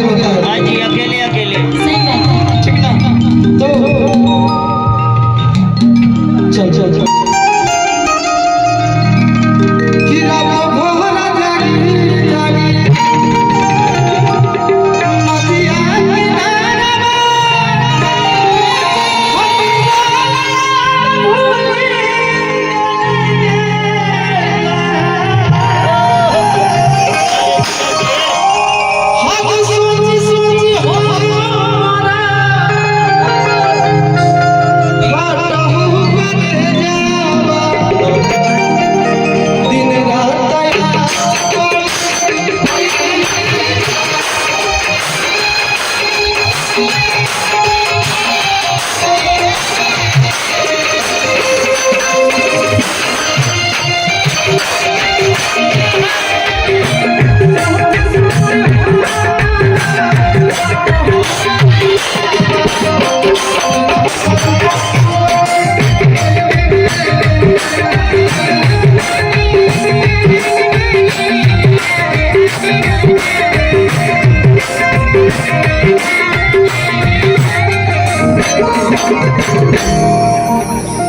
खातिर होता है। हाँ जी, अकेले अकेले सही बात है। ठीक ना? तो चल चल चल कि रात भर जागी जागी नदिया किनारे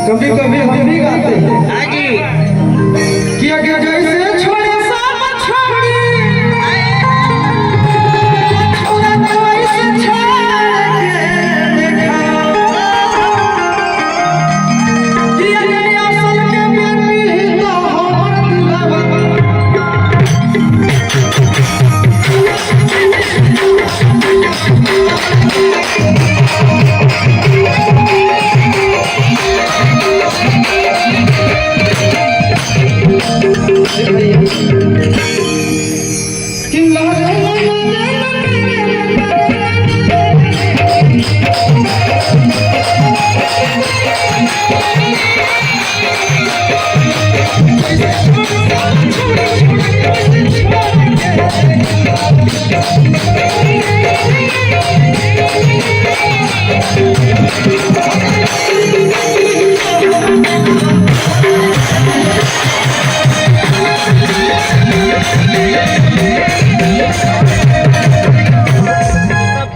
कभी कभी हम भी गाते हैं। हाँ जी कि अगर जैसे छोड़े सब छोड़ी छोड़ा तो ऐसे छोड़ के देखा कि अगर असल के बेटी तो हमर दिलवा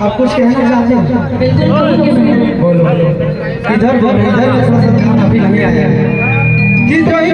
आप कुछ कहना चाहते हैं? बोलो इधर बोलो इधर थोड़ा सा ध्यान अभी नहीं आया है कि जो ही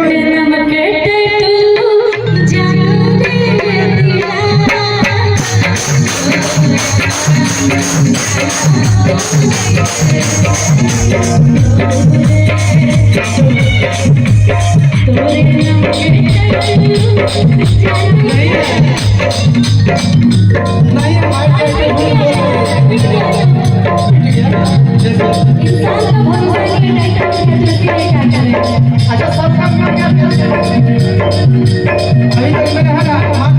अच्छा सब काम अभी तक मैंने हरा हाथ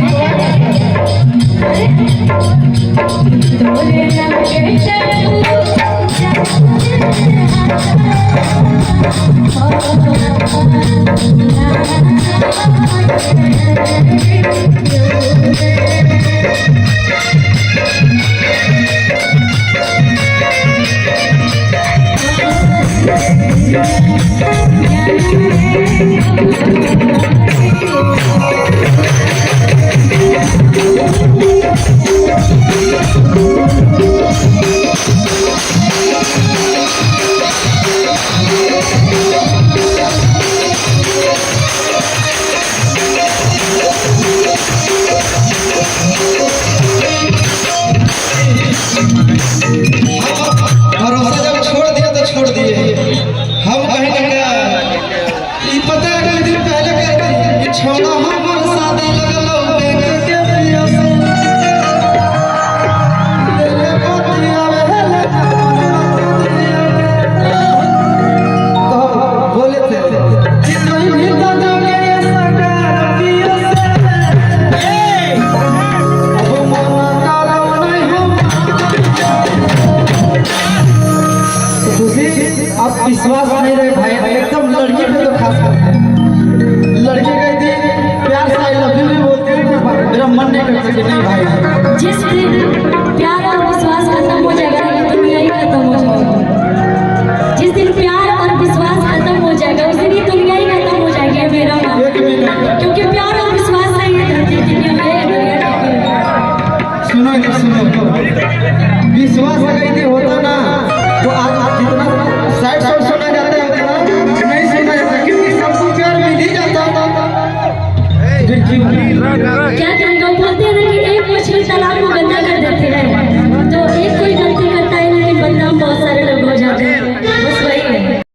सुनो, विश्वास अगर ये होता ना तो आज जितना 60 सुना जाता है उतना नहीं सुना जाता, क्योंकि सबको प्यार मिल ही जाता। क्या कहना बोलते हैं ना कि एक मछली तालाब